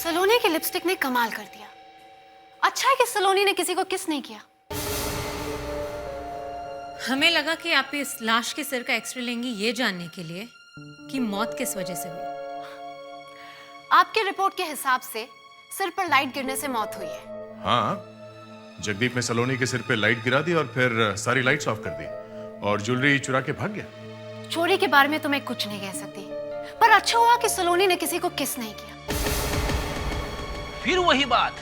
सलोनी की लिपस्टिक ने कमाल कर दिया। अच्छा है कि सलोनी ने किसी को किस नहीं किया। हमें लगा कि आप इस लाश के सिर का एक्सरे लेंगी ये जानने के लिए कि मौत किस वजह से हुई। आपके रिपोर्ट के हिसाब से सिर पर लाइट गिरने से मौत हुई है। हाँ, जगदीप ने सलोनी के सिर पे लाइट गिरा दी और फिर सारी लाइट्स ऑफ कर दी और ज्वेलरी चुरा के भाग गया। चोरी के बारे में तो मैं कुछ नहीं कह सकती, पर अच्छा हुआ कि सलोनी ने किसी को किस नहीं किया। फिर वही बात,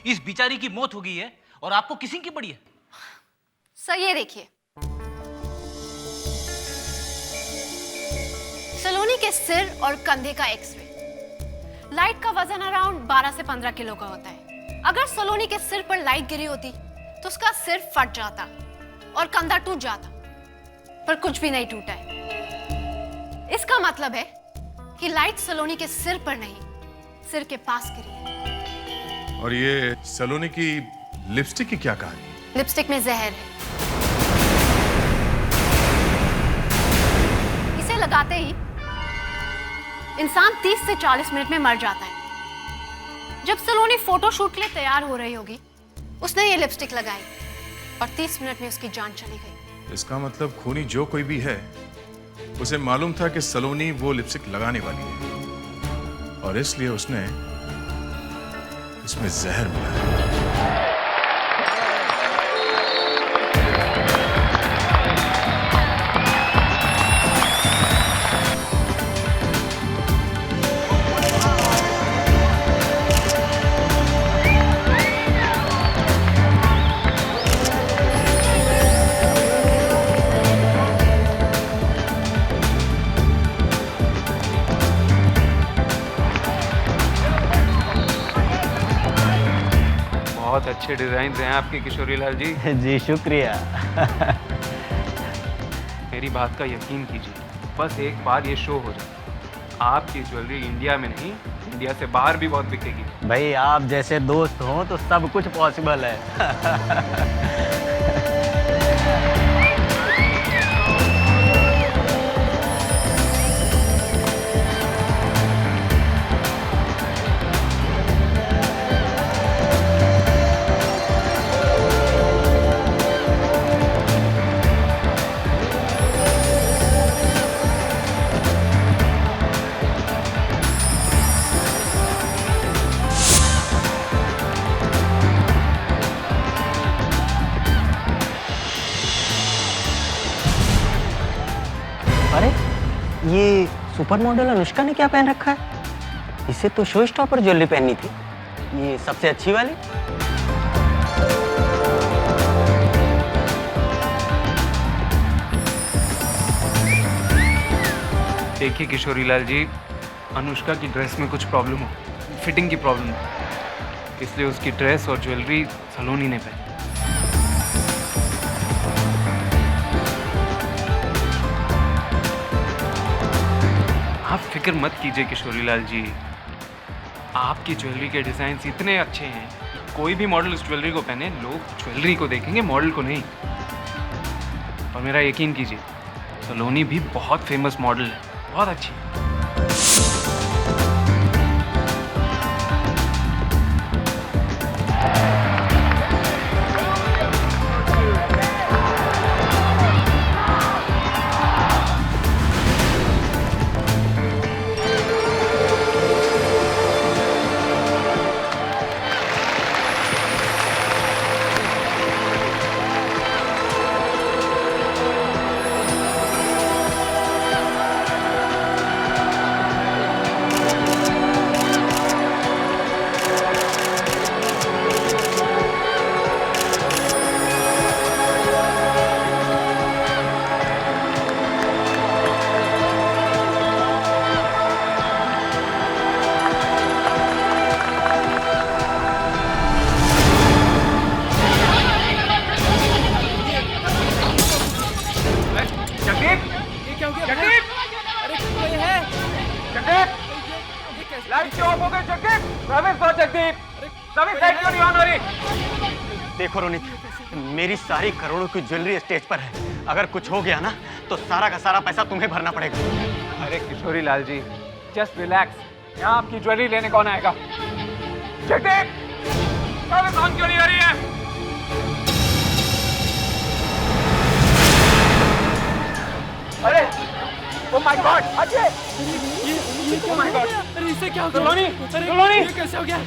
इस बेचारी की मौत हो गई है और आपको किसिंग की पड़ी है। सर ये देखिए, सलोनी के सिर और कंधे का एक्सरे। लाइट का वजन अराउंड 12 से 15 किलो का होता है। अगर सलोनी के सिर पर लाइट गिरी होती तो उसका सिर फट जाता और कंधा टूट जाता, पर कुछ भी नहीं टूटा है। इसका मतलब है कि लाइट सलोनी के सिर पर नहीं, सिर के पास गिरी है। और ये सलोनी की लिपस्टिक की क्या कहानी? लिपस्टिक में जहर है। इसे लगाते ही इंसान 30 से 40 मिनट में मर जाता है। जब सलोनी फोटो शूट के लिए तैयार हो रही होगी, उसने ये लिपस्टिक लगाई और 30 मिनट में उसकी जान चली गई। इसका मतलब खूनी जो कोई भी है, उसे मालूम था कि सलोनी वो लिपस्टिक लगाने वाली है और इसलिए उसने इसमें जहर मिलाया। बहुत अच्छे डिजाइन हैं आपके किशोरी लाल जी। जी शुक्रिया। मेरी बात का यकीन कीजिए, बस एक बार ये शो हो जाए, आपकी ज्वेलरी इंडिया में नहीं, इंडिया से बाहर भी बहुत बिकेगी। भाई आप जैसे दोस्त हो तो सब कुछ पॉसिबल है। अरे ये सुपर मॉडल अनुष्का ने क्या पहन रखा है? इसे तो शो स्टॉपर ज्वेलरी पहननी थी, ये सबसे अच्छी वाली। देखिए किशोरी लाल जी, अनुष्का की ड्रेस में कुछ प्रॉब्लम हो, फिटिंग की प्रॉब्लम हो, इसलिए उसकी ड्रेस और ज्वेलरी सलोनी ने पहनी। आप फिक्र मत कीजिए किशोरी लाल जी, आपकी ज्वेलरी के डिजाइन इतने अच्छे हैं कि कोई भी मॉडल उस ज्वेलरी को पहने, लोग ज्वेलरी को देखेंगे, मॉडल को नहीं। और मेरा यकीन कीजिए, सलोनी भी बहुत फेमस मॉडल है, बहुत अच्छी है। लाइट क्यों ऑफ हो गई जगदीप? सर्विस दो जगदीप, सर्विस लाइट क्यों नहीं ऑन हो रही? देखो रोनित, मेरी सारी करोड़ों की ज्वेलरी स्टेज पर है, अगर कुछ हो गया ना तो सारा का सारा पैसा तुम्हें भरना पड़ेगा। अरे किशोरी लाल जी, जस्ट रिलैक्स, यहाँ आपकी ज्वेलरी लेने कौन आएगा? जगदीप अबे कौन क्यों नहीं आ रही है? अरे ओ माय गॉड अजय ये क्या माय गॉड अरे इससे क्या हो गया? सलोनी अरे सलोनी ये कैसे हो गया?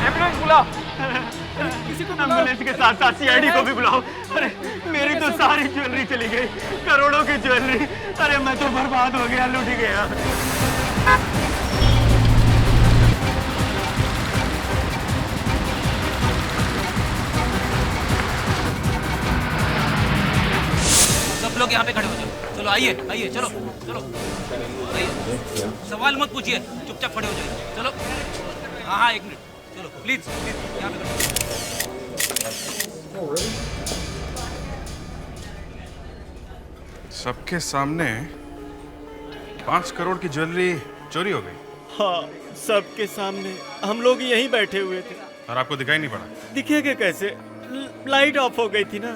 एम्बुलेंस बुलाओ किसी को एम्बुलेंस के साथ साथ सीआईडी को भी बुलाओ। अरे मेरी तो सारी ज्वेलरी चली गई, करोड़ों की ज्वेलरी। अरे मैं तो बर्बाद हो गया, लूट गया। सब लोग यहाँ पे खड़े हो जाओ। चलो आइए आइए, चलो चलो आइए। सवाल मत पूछिए, चुपचाप खड़े हो जाइए। चलो हाँ हाँ, एक मिनट, चलो प्लीज प्लीज यहाँ पे खड़े। सबके सामने 5 करोड़ की ज्वेलरी चोरी हो गई हाँ, सबके सामने हम लोग यहीं बैठे हुए थे। और आपको दिखाई नहीं पड़ा? दिखेगा कैसे, लाइट ऑफ हो गई थी ना।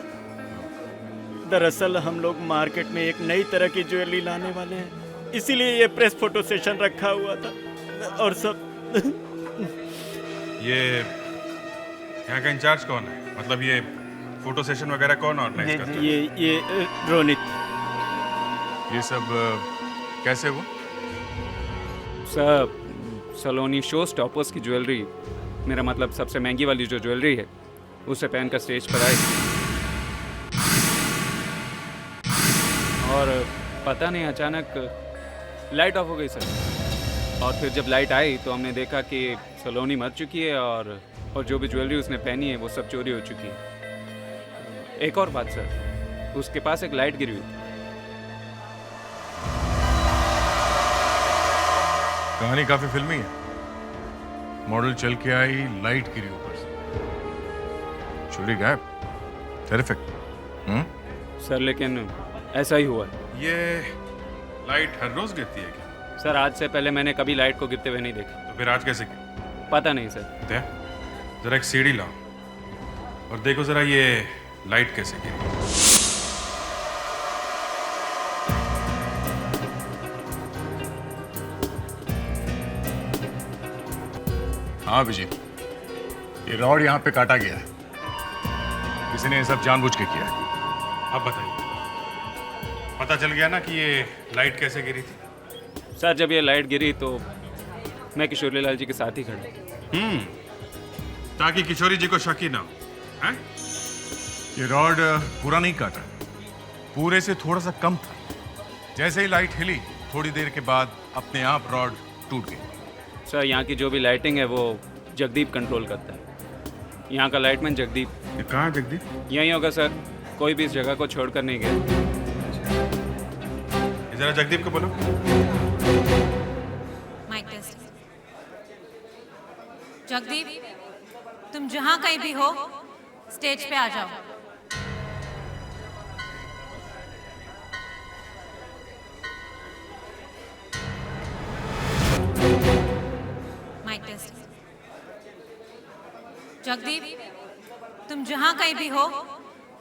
दरअसल हम लोग मार्केट में एक नई तरह की ज्वेलरी लाने वाले हैं, इसीलिए ये प्रेस फोटो सेशन रखा हुआ था। और सब ये यहाँ का इंचार्ज कौन है? मतलब ये फोटो सेशन वगैरह कौन ऑर्गेनाइज करता है? ये रोनित। ये सब कैसे हुआ? सर, सलोनी शो स्टॉपर्स की ज्वेलरी, मेरा मतलब सबसे महंगी वाली जो ज्वेलरी है, उसे पहनकर स्टेज पर आई और पता नहीं अचानक लाइट ऑफ हो गई सर। और फिर जब लाइट आई तो हमने देखा कि सलोनी मर चुकी है और जो भी ज्वेलरी उसने पहनी है वो सब चोरी हो चुकी है। एक और बात सर, उसके पास एक लाइट गिरी हुई थी। कहानी काफी फिल्मी है। मॉडल चल के आई, लाइट गिरी ऊपर से, चोरी गायब। टेरिफिक। सर लेकिन ऐसा ही हुआ है। ये लाइट हर रोज गिरती है क्या? सर आज से पहले मैंने कभी लाइट को गिरते हुए नहीं देखा। तो फिर आज कैसे गिरी? पता नहीं सर। दे, जरा एक सीढ़ी लाओ और देखो जरा ये लाइट कैसे गिरी। हाँ अभिजीत, ये रॉड यहाँ पे काटा गया है। किसी ने ये सब जानबूझ के किया है। अब बताइए, पता चल गया ना कि ये लाइट कैसे गिरी थी? सर जब ये लाइट गिरी तो मैं किशोरी लाल जी के साथ ही खड़ा। ताकि किशोरी जी को शक ही ना हो, हैं? ये रॉड पूरा नहीं काटा, पूरे से थोड़ा सा कम था। जैसे ही लाइट हिली, थोड़ी देर के बाद अपने आप रॉड टूट गई। सर यहाँ की जो भी लाइटिंग है वो जगदीप कंट्रोल करता है। यहाँ का लाइटमैन जगदीप। ये कहाँ है जगदीप? यहीं होगा सर, कोई भी इस जगह को छोड़कर नहीं गया। जरा जगदीप को बोलो। Mic test. जगदीप, तुम जहां कहीं भी हो, स्टेज पे आ जाओ। Mic test. जगदीप, तुम जहां कहीं भी हो,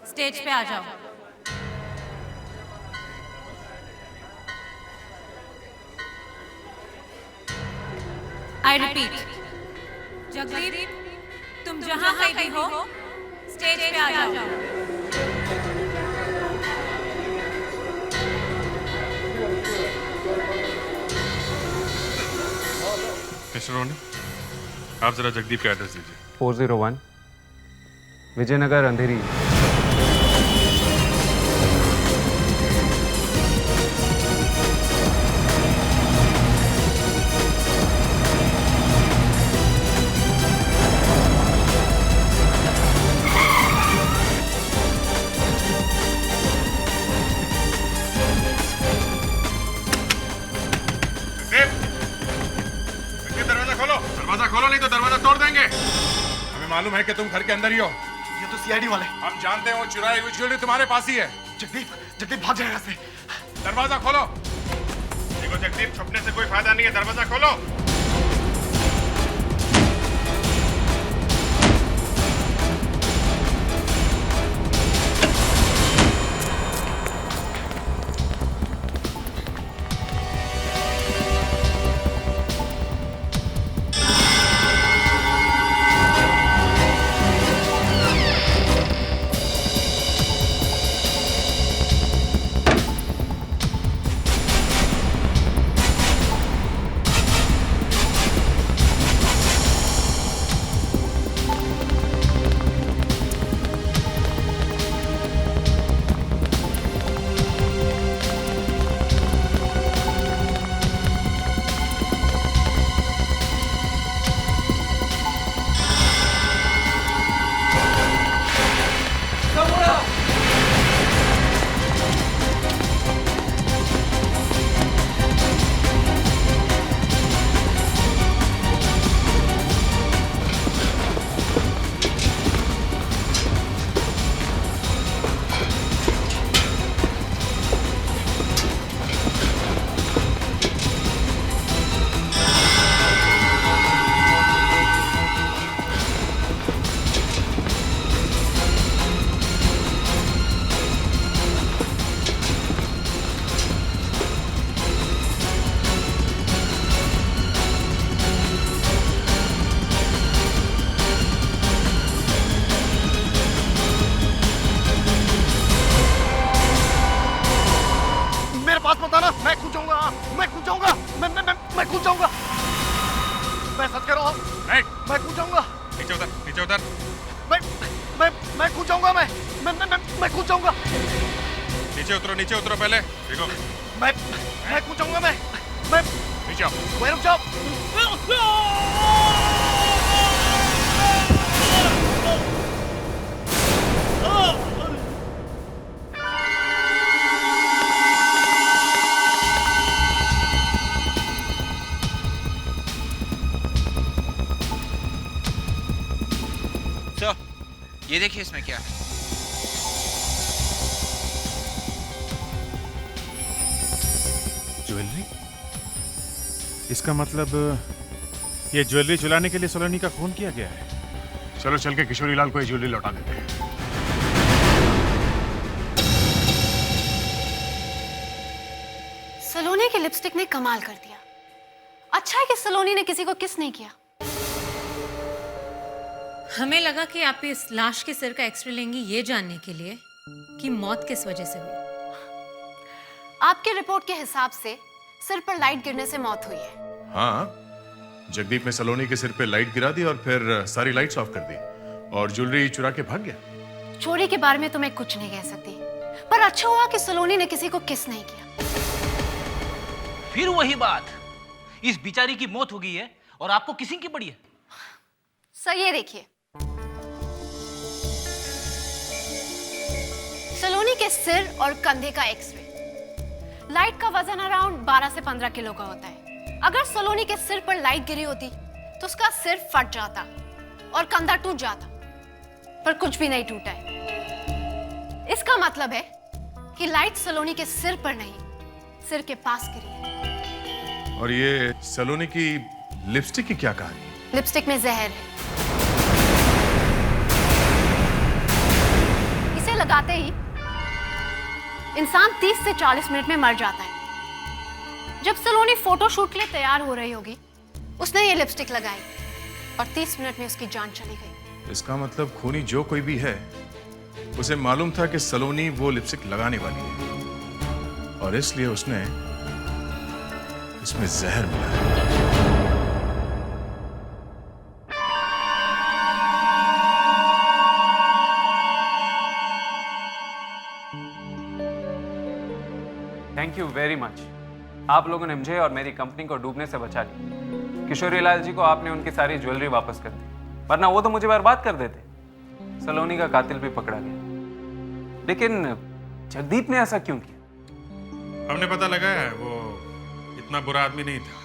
स्टेज पे आ जाओ। आई रिपीट, जगदीप, तुम जहां कहीं भी हो, स्टेज पे आ जाओ। मिस्टर रोनी, आप जरा जगदीप का एड्रेस दीजिए। 401 विजयनगर अंधेरी। दरवाजा खोलो नहीं तो दरवाजा तोड़ देंगे। हमें मालूम है कि तुम घर के अंदर ही हो। ये तो सीआईडी वाले। हम जानते हैं वो चुराई हुई ज्वेलरी तुम्हारे पास ही है। जगदीप भाग जाएगा से। दरवाजा खोलो। देखो जगदीप, छुपने से कोई फायदा नहीं है, दरवाजा खोलो। मैं कूद जाऊंगा, मैं कूद जाऊंगा, मैं सच कह रहा हूँ, मैं कूद जाऊंगा। नीचे उतर, नीचे उतर। मैं कूद जाऊंगा, मैं कूद जाऊंगा। नीचे उतरो पहले। देखो, मैं कूद जाऊंगा, मैं नीचे आओ। वहीं रुक जाओ। सर, ये देखिए इसमें क्या है। ज्वेलरी? इसका मतलब ये ज्वेलरी चुराने के लिए सलोनी का खून किया गया है। चलो चल के किशोरी लाल को ये ज्वेलरी लौटा देते हैं। सलोनी की लिपस्टिक ने कमाल कर दिया। अच्छा है कि सलोनी ने किसी को किस नहीं किया। हमें लगा कि आप इस लाश के सिर का एक्सरे लेंगी ये जानने के लिए कि मौत किस वजह से हुई। आपके रिपोर्ट के हिसाब से सिर पर लाइट गिरने से मौत हुई है। हाँ, जगदीप ने सलोनी के सिर पे लाइट गिरा दी और फिर सारी लाइट्स ऑफ कर दी और ज्वेलरी चुरा के भाग गया। चोरी के बारे में तो मैं कुछ नहीं कह सकती, पर अच्छा हुआ कि सलोनी ने किसी को किस नहीं किया। फिर वही बात, इस बिचारी की मौत हो गई है और आपको किसिंग की पड़ी है। सर ये देखिए, सलोनी के सिर और कंधे का एक्सरे। लाइट का वजन अराउंड 12 से 15 किलो का होता है। अगर सलोनी के सिर पर लाइट गिरी होती तो उसका सिर फट जाता और कंधा टूट जाता, पर कुछ भी नहीं टूटा है। इसका मतलब है कि लाइट सलोनी के सिर पर नहीं, सिर के पास गिरी है। और ये सलोनी की लिपस्टिक की क्या कहानी? लिपस्टिक में जहर है। इसे लगाते ही इंसान 30 से 40 मिनट में मर जाता है। जब सलोनी फोटो शूट के लिए तैयार हो रही होगी, उसने ये लिपस्टिक लगाई और 30 मिनट में उसकी जान चली गई। इसका मतलब खूनी जो कोई भी है, उसे मालूम था कि सलोनी वो लिपस्टिक लगाने वाली है और इसलिए उसने इसमें जहर मिलाया। Thank you very much. आप लोगों ने मुझे और मेरी कंपनी को डूबने से बचा लिया। किशोरी लाल जी को आपने उनकी सारी ज्वेलरी वापस कर दी, वरना वो तो मुझे बर्बाद कर देते। सलोनी का कातिल भी पकड़ा गया, लेकिन जगदीप ने ऐसा क्यों किया? हमने पता लगाया है, वो इतना बुरा आदमी नहीं था।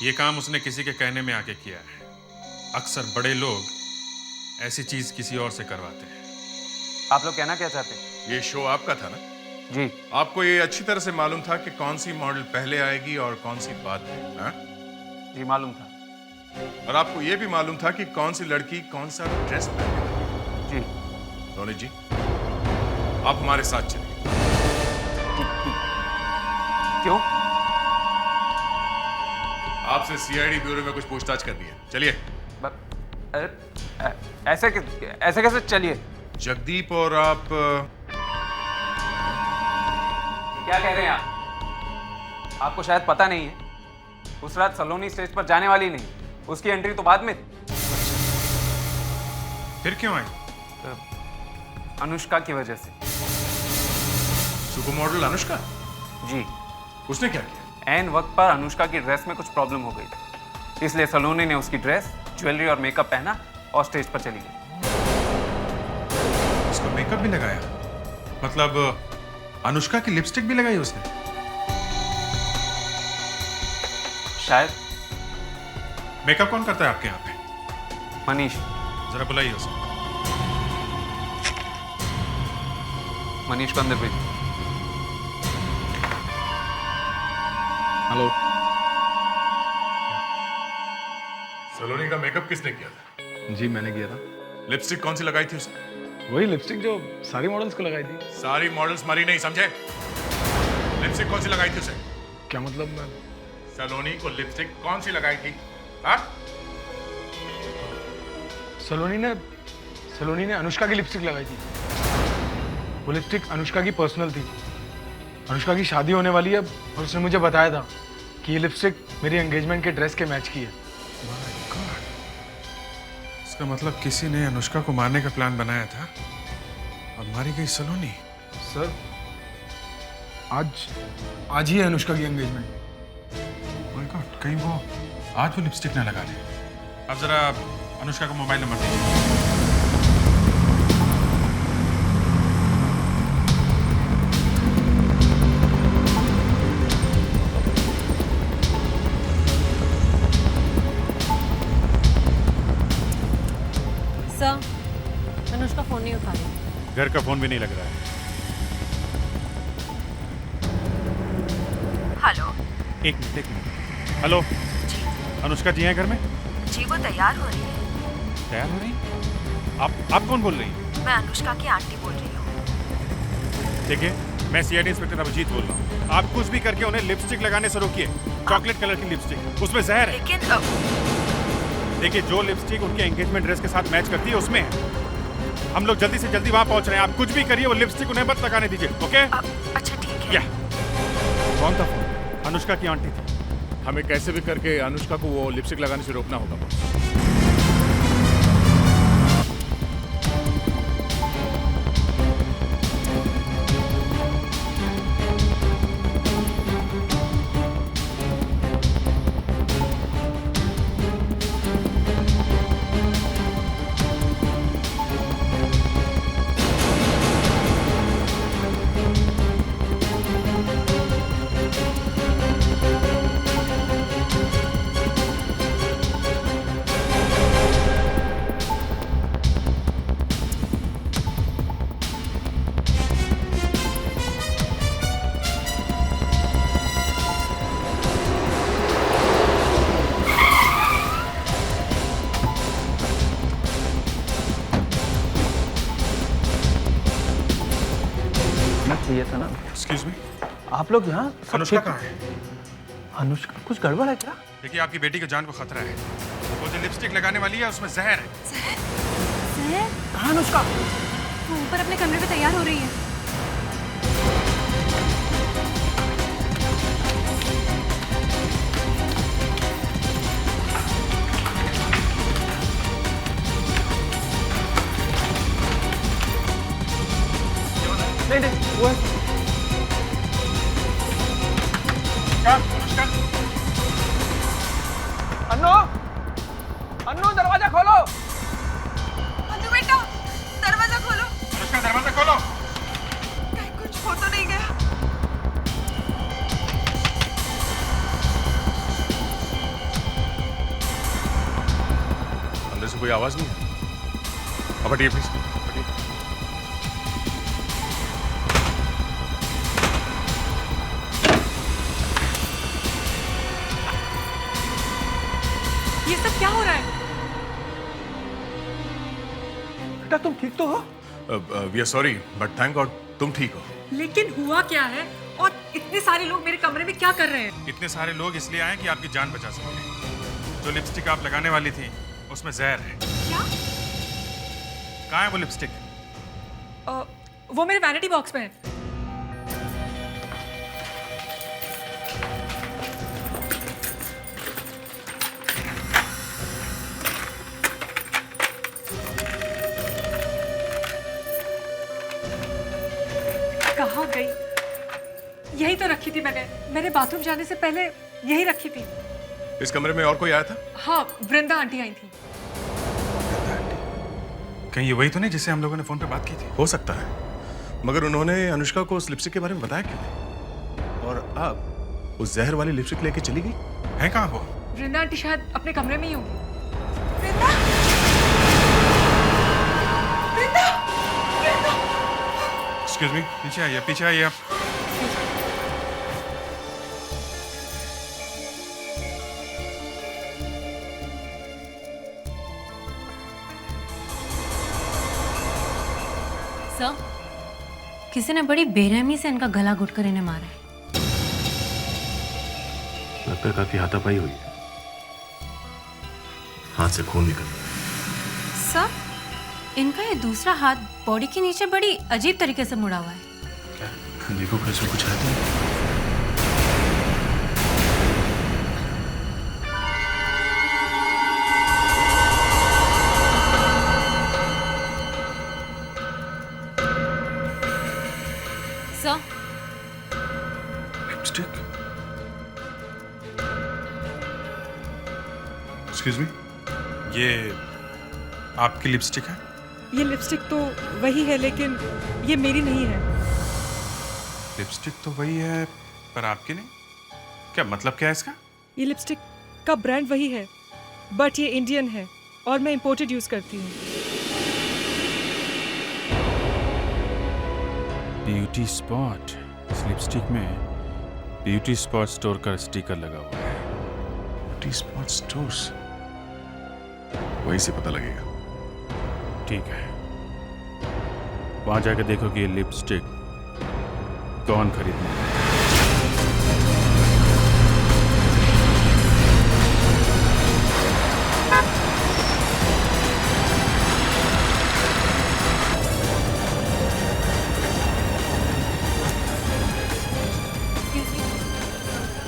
ये काम उसने किसी के कहने में आके किया है। अक्सर बड़े लोग ऐसी चीज किसी और से करवाते हैं। आप लोग कहना क्या चाहते हैं? ये शो आपका था ना? जी। आपको ये अच्छी तरह से मालूम था कि कौन सी मॉडल पहले आएगी और कौन सी बाद में, हाँ? जी मालूम था। और आपको ये भी मालूम था कि कौन सी लड़की कौन सा ड्रेस पहनेगी। जी। रोनित जी, आप हमारे साथ चलिए। क्यों? आपसे सीआईडी ब्यूरो में कुछ पूछताछ करनी है, चलिए। ऐसे कैसे? चलिए। जगदीप और आप क्या कह रहे हैं आप? आपको शायद पता नहीं है, उस रात सलोनी स्टेज पर जाने वाली नहीं, उसकी एंट्री तो बाद में थी। फिर क्यों आई? अनुष्का की वजह से। Super model Anushka? जी। उसने क्या किया? ऐन वक्त पर अनुष्का की ड्रेस में कुछ प्रॉब्लम हो गई थी, इसलिए सलोनी ने उसकी ड्रेस, ज्वेलरी और मेकअप पहना और स्टेज पर चली गई। उसका मेकअप भी लगाया? मतलब अनुष्का की लिपस्टिक भी लगाई उसने? शायद। मेकअप कौन करता है आपके यहाँ पे? मनीष। जरा बुलाइए उसे। मनीष को अंदर भेजिए। हेलो। सलोनी का मेकअप किसने किया था? जी मैंने किया था। लिपस्टिक कौन सी लगाई थी उसने? वही लिपस्टिक जो सारी मॉडल्स को लगाई थी। सारी मॉडल्स मरी नहीं, समझे? लिपस्टिक कौन सी लगाई थी उसे? क्या मतलब? मैं सलोनी को लिपस्टिक कौन सी लगाई थी? हाँ? सलोनी ने अनुष्का की लिपस्टिक लगाई थी। वो लिपस्टिक अनुष्का की पर्सनल थी, अनुष्का की शादी होने वाली है और उसने मुझे बताया था कि ये लिपस्टिक मेरी एंगेजमेंट के ड्रेस के मैच की है। इसका मतलब किसी ने अनुष्का को मारने का प्लान बनाया था और मारी गई सलोनी। सर आज ही है अनुष्का की एंगेजमेंट। माय गॉड, कहीं वो आज वो लिपस्टिक ना लगा दे। अब जरा अनुष्का का मोबाइल नंबर दीजिए। सर, अनुष्का फोन नहीं उठा रही। घर का फोन भी नहीं लग रहा है। हेलो। एक मिनट। हेलो जी। अनुष्का जी हैं घर में? जी, वो तैयार हो रही है। तैयार हो रही? आप कौन बोल रही हैं? मैं अनुष्का की आंटी बोल रही हूँ। देखिए, मैं सीआईडी इंस्पेक्टर अभिजीत बोल रहा हूँ। आप कुछ भी करके उन्हें लिपस्टिक लगाने से रोकिए। चॉकलेट कलर की लिपस्टिक, उसमें जहर है। लेकिन देखिए, जो लिपस्टिक उनके एंगेजमेंट ड्रेस के साथ मैच करती है उसमें है। हम लोग जल्दी से जल्दी वहाँ पहुँच रहे हैं। आप कुछ भी करिए, वो लिपस्टिक उन्हें मत लगाने दीजिए, ओके? अच्छा ठीक है। कौन था फोन? अनुष्का की आंटी थी। हमें कैसे भी करके अनुष्का को वो लिपस्टिक लगाने से रोकना होगा। चाहिए था ना। एक्सक्यूज मी, आप लोग यहाँ अनुष्का कहाँ है? अनुष्का, कुछ गड़बड़ है क्या? देखिए, आपकी बेटी की जान को खतरा है। वो जो लिपस्टिक लगाने वाली है उसमें जहर है। सर, कहाँ अनुष्का? वो ऊपर अपने कमरे में तैयार हो रही है। नहीं, वो है। क्या? अनुष्का? अन्नू दरवाजा खोलो। अन्नू बेटा, दरवाजा खोलो। अनुष्का, दरवाजा खोलो। कहीं कुछ हो तो नहीं गया? अंदर से कोई आवाज नहीं है। अब हटिए प्लीज। ये सब क्या हो रहा है? बेटा तुम ठीक तो हो? We are sorry but thank God तुम ठीक हो। लेकिन हुआ क्या है और इतने सारे लोग मेरे कमरे में क्या कर रहे हैं? इतने सारे लोग इसलिए आए कि आपकी जान बचा सकें। जो लिपस्टिक आप लगाने वाली थी उसमें जहर है। क्या? कहाँ है वो लिपस्टिक? वो मेरे वैनिटी बॉक्स में है। कहाँ गई? यही तो रखी थी मैंने बाथरूम जाने से पहले यही रखी थी। इस कमरे में और कोई आया था? हाँ, वृंदा आंटी आई थी। कहीं ये वही तो नहीं जिससे हम लोगों ने फोन पे बात की थी? हो सकता है, मगर उन्होंने अनुष्का को उस लिपस्टिक के बारे में बताया क्यों? और अब उस जहर वाली लिपस्टिक लेके चली गई? है कहाँ वो? वृंदा आंटी शायद अपने कमरे में ही होगी। एक्सक्यूज मी, पीछे आइए आप। सर, किसी ने बड़ी बेरहमी से इनका गला घुटकर इन्हें मारा है। लगता है काफी हाथापाई हुई है। हाथ से खून निकल रहा है। सर, इनका ये दूसरा हाथ बॉडी के नीचे बड़ी अजीब तरीके से मुड़ा हुआ है। देखो कैसे कुछ है तो। Sir, lipstick? एक्सक्यूज मी, ये आपकी लिपस्टिक है? ये लिपस्टिक तो वही है, लेकिन ये मेरी नहीं है। लिपस्टिक तो वही है पर आपकी नहीं? क्या मतलब क्या है इसका? ये लिपस्टिक का ब्रांड वही है, बट ये इंडियन है और मैं इंपोर्टेड यूज करती हूँ। ब्यूटी स्पॉट, इस लिपस्टिक में ब्यूटी स्पॉट स्टोर का स्टिकर लगा हुआ है। ब्यूटी स्पॉट स्टोर्स, वहीं से पता लगेगा। ठीक है, वहां जाकर देखो कि ये लिपस्टिक कौन खरीदने आया है।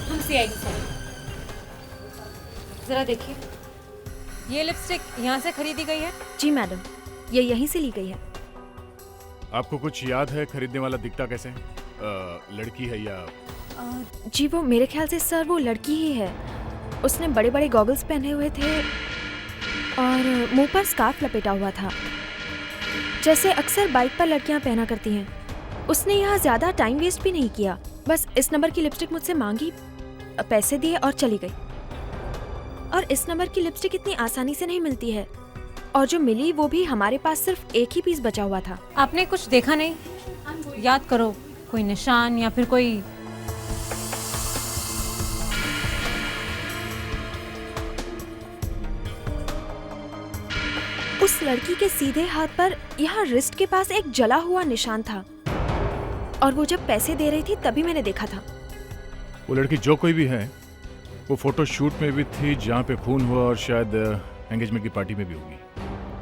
हम CID से। जरा देखिए, ये लिपस्टिक यहाँ से खरीदी गई है? जी मैडम, ये यहीं से ली गई है। आपको कुछ याद है खरीदने वाला दिखता कैसे? लड़की है या? जी वो मेरे ख्याल से सर वो लड़की ही है। उसने बड़े बड़े गॉगल्स पहने हुए थे और मुंह पर स्कार्फ लपेटा हुआ था, जैसे अक्सर बाइक पर लड़कियां पहना करती हैं। उसने यहाँ ज़्यादा टाइम वेस्ट भी नहीं किया, बस इस नंबर की लिपस्टिक मुझसे मांगी, पैसे दिए और चली गई। और इस नंबर की लिपस्टिक इतनी आसानी से नहीं मिलती है, और जो मिली वो भी हमारे पास सिर्फ एक ही पीस बचा हुआ था। आपने कुछ देखा नहीं? याद करो, कोई निशान या फिर कोई? उस लड़की के सीधे हाथ पर यहाँ रिस्ट के पास एक जला हुआ निशान था, और वो जब पैसे दे रही थी तभी मैंने देखा था। वो लड़की जो कोई भी है, वो फोटो शूट में भी थी जहाँ पे खून हुआ, और शायद एंगेजमेंट की पार्टी में भी होगी।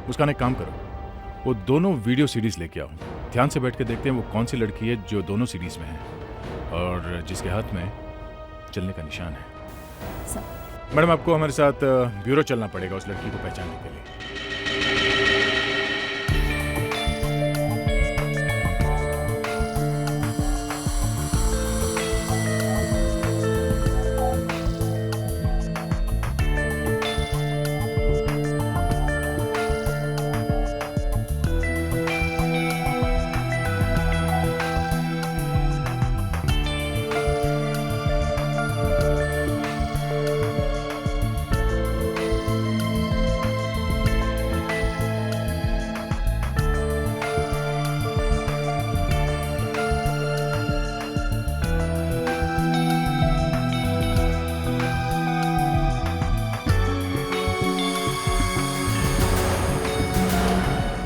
उसका एक काम करो, वो दोनों वीडियो सीरीज लेके आओ, ध्यान से बैठ के देखते हैं वो कौन सी लड़की है जो दोनों सीरीज में है और जिसके हाथ में चलने का निशान है। मैडम, आपको हमारे साथ ब्यूरो चलना पड़ेगा उस लड़की को पहचानने के लिए।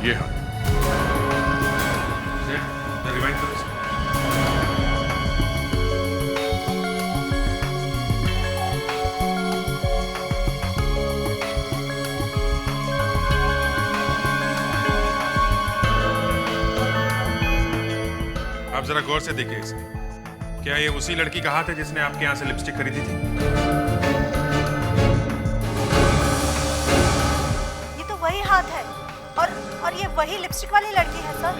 ये हाँ, रिवाइंड करो इसे। आप जरा गौर से देखिए इसे। क्या ये उसी लड़की का हाथ है जिसने आपके यहाँ से लिपस्टिक खरीदी थी? ये तो वही हाथ है, और ये वही लिपस्टिक वाली लड़की है सर।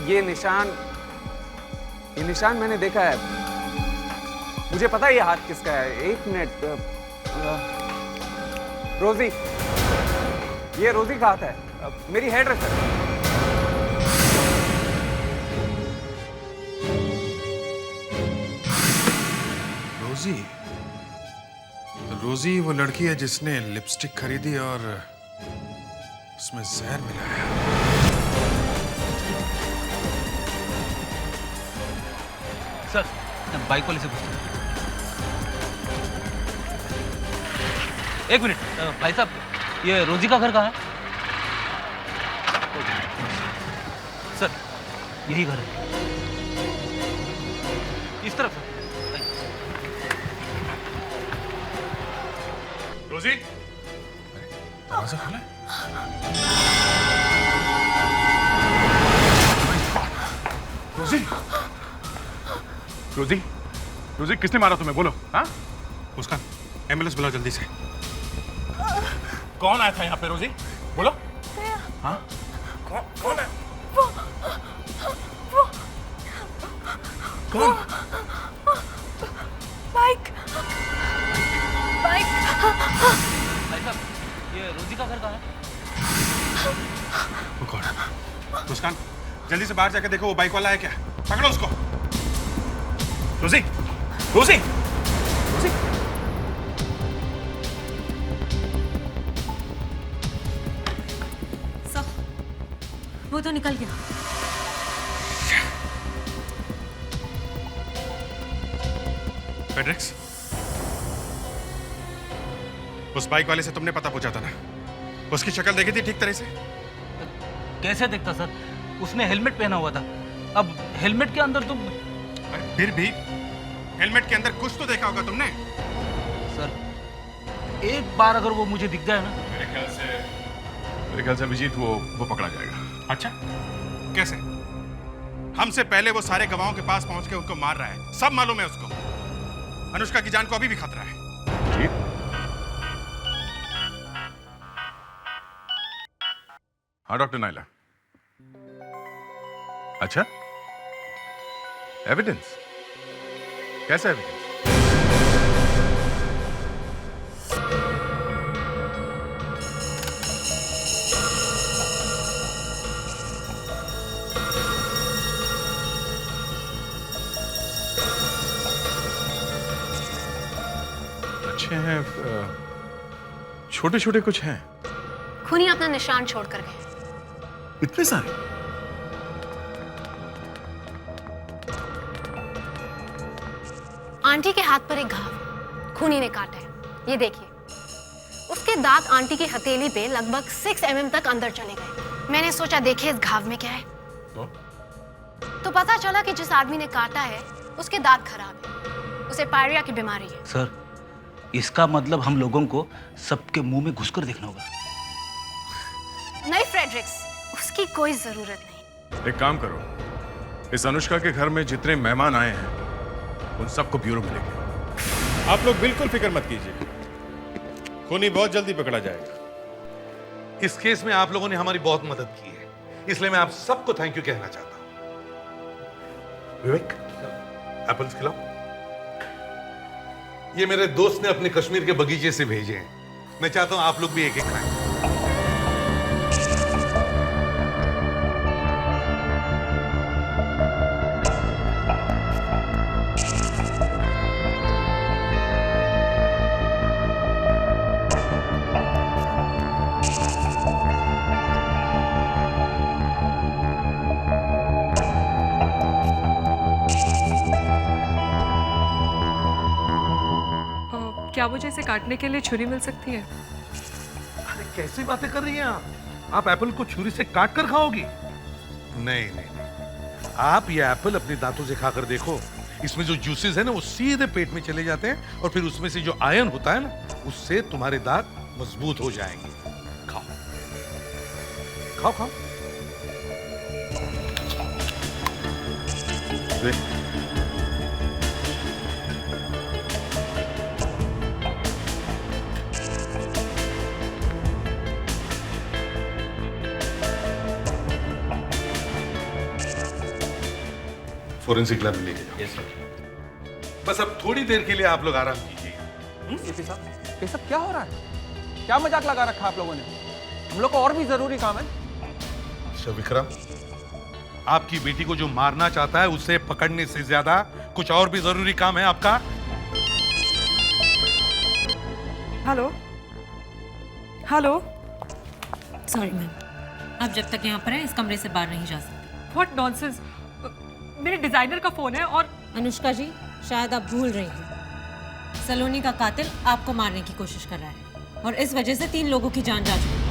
ये निशान मैंने देखा है। मुझे पता है ये हाथ किसका है। एक मिनट, रोजी, ये रोजी का हाथ है, मेरी हेयर ड्रेसर। रोजी? तो रोजी वो लड़की है जिसने लिपस्टिक खरीदी और उसमें जहर मिलाया। सर, बाइक वाले से पूछते हैं। एक मिनट, भाई साहब, ये रोजी का घर कहाँ है? सर, यही घर है, इस तरफ। रोजी, दरवाजा खोला है? रोजी, रोजी, रोजी, किसने मारा तुम्हें? बोलो। हाँ? मुस्कान, एम्बुलेंस बुलाओ जल्दी से। कौन आया था यहाँ पे? रोजी, बोलो। हाँ? कौन है? कौन? बाइक। भाई साहब, ये रोजी का घर कहाँ है? वो कौन है? मुस्कान, जल्दी से बाहर जाके देखो वो बाइक वाला है क्या? पकड़ो उसको। रोजी, रोजी, रोजी। सब वो तो निकल गया। फेड्रिक्स, उस बाइक वाले से तुमने पता पूछा था ना? उसकी शक्ल देखी थी ठीक तरह से? कैसे देखता सर? उसने हेलमेट पहना हुआ था। अब हेलमेट के अंदर तुम... अरे फिर भी हेलमेट के अंदर कुछ तो देखा होगा तुमने। सर एक बार अगर वो मुझे दिख जाए ना... मेरे ख्याल से अभिजीत वो पकड़ा जाएगा। अच्छा, कैसे? हमसे पहले वो सारे गवाहों के पास पहुंच के उनको मार रहा है, सब मालूम है उसको। अनुष्का की जान को अभी भी खतरा है। ठीक। हाँ डॉक्टर नाइला। अच्छा, एविडेंस? कैसा एविडेंस? अच्छे हैं, छोटे छोटे कुछ हैं। खूनी अपना निशान छोड़कर गए। इतने सारे? आंटी के हाथ पर एक घाव खूनी ने काटा है, ये देखिए। उसके दांत आंटी की हथेली पे लगभग 6 mm तक अंदर चले गए। मैंने सोचा देखे इस घाव में क्या है, तो पता चला कि जिस आदमी ने काटा है उसके दांत खराब है, उसे पायरिया की बीमारी है। सर, इसका मतलब हम लोगों को सबके मुंह में घुसकर देखना होगा। नहीं फ्रेडरिक्स, उसकी कोई जरूरत नहीं। एक काम करो, इस अनुष्का के घर में जितने मेहमान आए हैं उन सबको ब्यूरो में लेके। आप लोग बिल्कुल फिक्र मत कीजिए, खूनी बहुत जल्दी पकड़ा जाएगा। इस केस में आप लोगों ने हमारी बहुत मदद की है, इसलिए मैं आप सबको थैंक यू कहना चाहता हूं। विवेक, एप्पल्स खिलाओ। ये मेरे दोस्त ने अपने कश्मीर के बगीचे से भेजे हैं। मैं चाहता हूं आप लोग भी एक एक खाएं। क्या मुझे इसे काटने के लिए छुरी मिल सकती है? अरे कैसी बातें कर रही हैं आप एप्पल को छुरी से काट कर खाओगी? नहीं नहीं नहीं, आप ये एप्पल अपने दांतों से खाकर देखो। इसमें जो जूसेस है ना वो सीधे पेट में चले जाते हैं और फिर उसमें से जो आयरन होता है ना उससे तुम्हारे दांत मजबूत हो जाएंगे। खाओ खाओ खाओ। देख, फोरेंसिक लैब में लेके जाओ। Yes sir. बस अब थोड़ी देर के लिए आप लोग आराम कीजिए। एसपी साहब, ये सब क्या हो रहा है? क्या मजाक लगा रखा आप लोगों ने? हम लोग को और भी जरूरी काम है। मिस्टर विक्रम, आपकी बेटी को जो मारना चाहता है उसे पकड़ने से ज्यादा कुछ और भी जरूरी काम है आपका। Hello hello. सॉरी मैम, आप जब तक यहाँ पर हैं इस कमरे से बाहर नहीं जा सकते। व्हाट नॉनसेंस, मेरे डिजाइनर का फोन है। और अनुष्का जी, शायद आप भूल रही हैं, सलोनी का कातिल आपको मारने की कोशिश कर रहा है और इस वजह से 3 लोगों की जान जा चुकी है।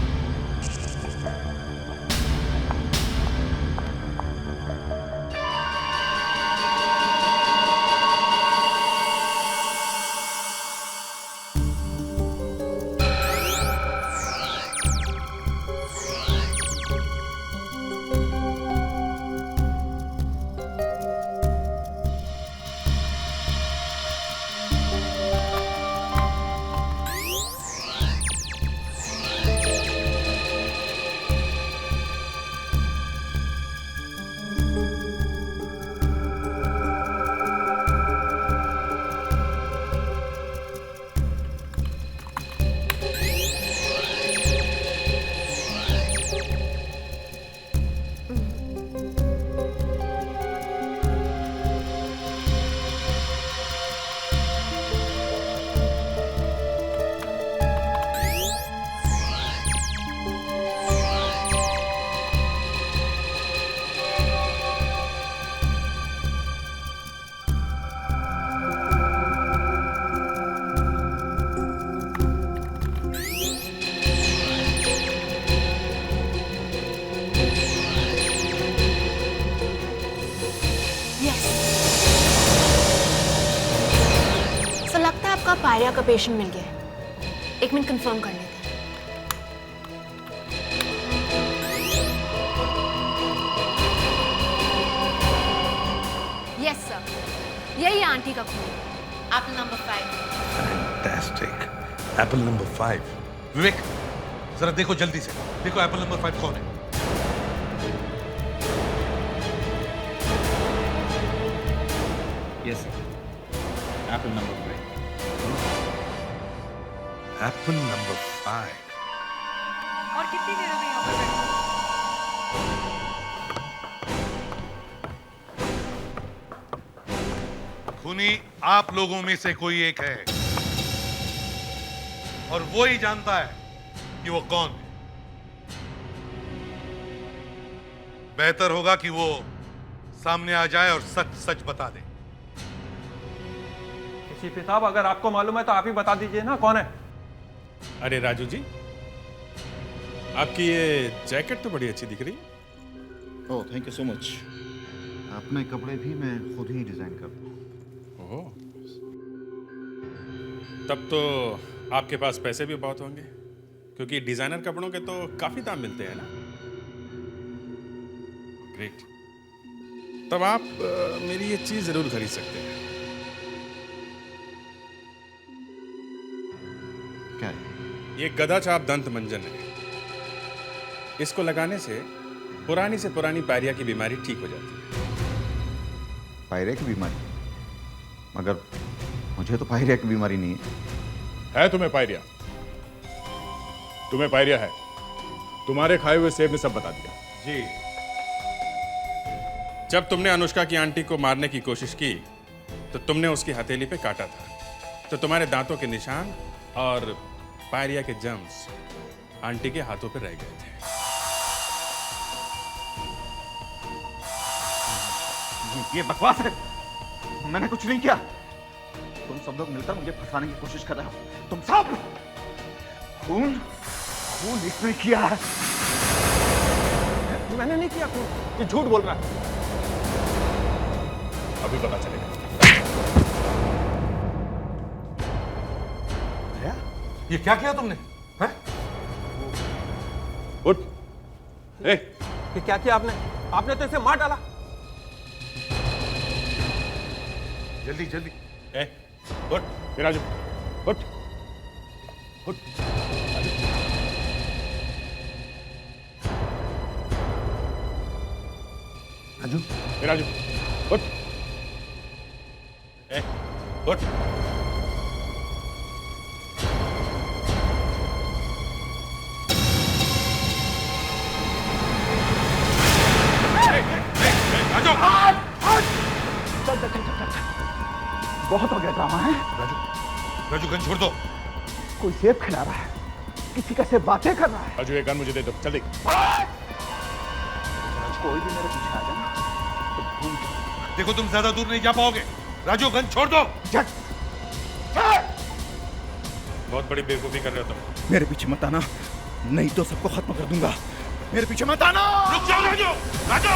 पायरिया का पेशेंट मिल गया है। एक मिनट कंफर्म कर लेते हैं। यस सर, यही है आंटी का खून, Apple number 5। Fantastic. Apple number 5। विवेक, जरा देखो जल्दी से, देखो एप्पल नंबर 5 कौन है। Yes sir, Apple number 5। Apple number 5। और कितनी देर हो गई यहाँ पर? खूनी आप लोगों में से कोई एक है और वो ही जानता है कि वो कौन है। बेहतर होगा कि वो सामने आ जाए और सच सच बता दे। एसीपी साहब, अगर आपको मालूम है तो आप ही बता दीजिए ना कौन है। अरे राजू जी, आपकी ये जैकेट तो बड़ी अच्छी दिख रही है। ओह, थैंक यू सो मच। अपने कपड़े भी मैं खुद ही डिजाइन करता हूँ। ओह, तब तो आपके पास पैसे भी बहुत होंगे, क्योंकि डिजाइनर कपड़ों के तो काफी दाम मिलते हैं ना। ग्रेट। तब आप मेरी ये चीज जरूर खरीद सकते हैं। क्या है? ये गधा छाप दंत मंजन है। इसको लगाने से पुरानी पायरिया की बीमारी ठीक हो जाती है। पायरिया की बीमारी? मगर मुझे तो पायरिया की बीमारी नहीं है। तुम्हें पायरिया? तुम्हें पायरिया है? तुम्हारे खाए हुए सेब ने सब बता दिया। जी, जब तुमने अनुष्का की आंटी को मारने की कोशिश की तो तुमने उसकी हथेली पे काटा था, तो तुम्हारे दांतों के निशान और पायरिया के जर्म्स आंटी के हाथों पे रह गए थे। ये बकवास है। मैंने कुछ नहीं किया। तुम सब लोग मिलकर मुझे फंसाने की कोशिश कर रहे हो। तुम सब खून इसने किया है। मैंने नहीं किया खून, ये झूठ बोल रहा है। अभी पता चलेगा। ये क्या किया तुमने? हैं? उठ। ये क्या किया आपने? आपने तो इसे मार डाला। जल्दी जल्दी। उठ राजू, उठ उठ। राजू, राजू उठ। उठ। बहुत हो गया ड्रामा है। राजू गन छोड़ दो। कोई सेब खिला रहा है, किसी का से बातें कर रहा है। राजू ये गन मुझे दे दो, जल्दी। कोई भी मेरे पीछे आ जाए तो खून के। देखो तुम ज्यादा दूर नहीं जा पाओगे। राजू गन छोड़ दो। बहुत बड़ी बेवकूफी कर रहे हो तुम। मेरे पीछे मत आना, नहीं तो सबको खत्म कर दूंगा। मेरे पीछे मत आना। रुक जाओ राजू। राजू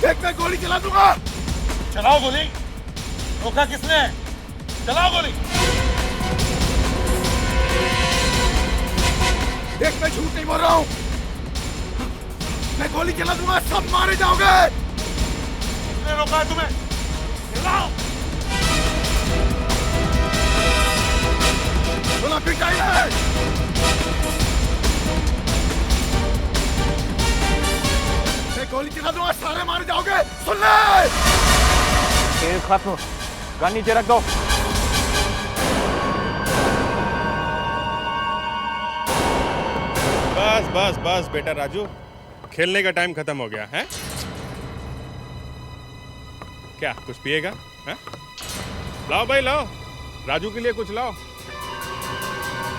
देख, मैं गोली चला दूंगा। चलाओ गोली। रोका किसने? चलाओ गोली। देख, मैं झूठ नहीं बोल रहा हूँ। मैं गोली चला दूंगा, सब मारे जाओगे। किसने रोका है तुम्हें? चलाओ। बोला पिटाई है। गोली चला दूंगा, सारे मारे जाओगे। सुन ले। खेल खत्म, गन नीचे रख दो। बस बस बस बेटा राजू, खेलने का टाइम खत्म हो गया है। क्या कुछ पिएगा? है? लाओ भाई लाओ, राजू के लिए कुछ लाओ।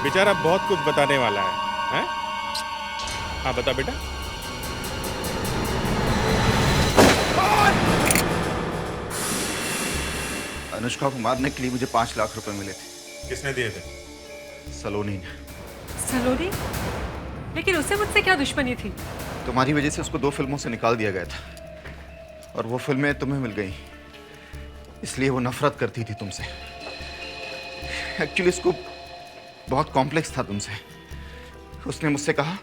बेचारा बहुत कुछ बताने वाला है? हाँ बता बेटा। अनुष्का को मारने के लिए मुझे 5 लाख रुपए मिले थे। किसने दिए थे? सलोनी ने। सलोनी? लेकिन उससे मुझसे क्या दुश्मनी थी? तुम्हारी वजह से उसको 2 फिल्मों से निकाल दिया गया था और वो फिल्में तुम्हें मिल गई, इसलिए वो नफरत करती थी तुमसे। एक्चुअली उसको बहुत कॉम्प्लेक्स था तुमसे। उसने मुझसे कहा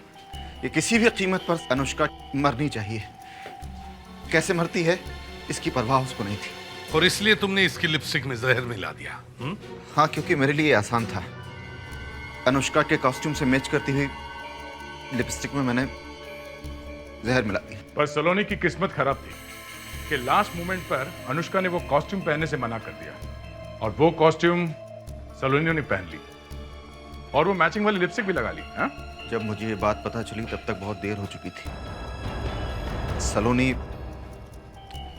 कि किसी भी कीमत पर अनुष्का मरनी चाहिए। कैसे मरती है इसकी परवाह उसको नहीं थी। और इसलिए तुमने इसकी लिपस्टिक में जहर मिला दिया? हाँ, क्योंकि मेरे लिए आसान था। अनुष्का के कॉस्ट्यूम से मैच करती हुई लिपस्टिक में मैंने जहर मिला दी। पर सलोनी की किस्मत खराब थी कि लास्ट मोमेंट पर अनुष्का ने वो कॉस्ट्यूम पहनने से मना कर दिया और वो कॉस्ट्यूम सलोनी ने पहन ली और वो मैचिंग वाली लिपस्टिक भी लगा ली। हाँ? जब मुझे ये बात पता चली तब तक बहुत देर हो चुकी थी। सलोनी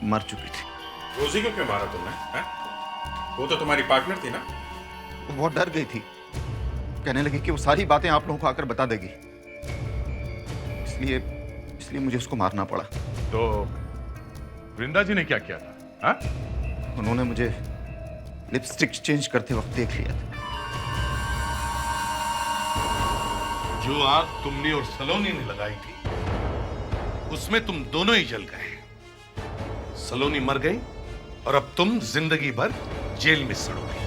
मर चुकी थी। रोजी को क्यों मारा तुमने? हैं? वो तो तुम्हारी पार्टनर थी ना? वो बहुत डर गई थी, कहने लगी कि वो सारी बातें आप लोगों को आकर बता देगी। इसलिए मुझे उसको मारना पड़ा। तो वृंदा जी ने क्या किया था? हाँ? उन्होंने मुझे लिपस्टिक चेंज करते वक्त देख लिया था। जो आग तुमने और सलोनी ने लगाई थी उसमें तुम दोनों ही जल गए। सलोनी मर गई और अब तुम जिंदगी भर जेल में सड़ोगे।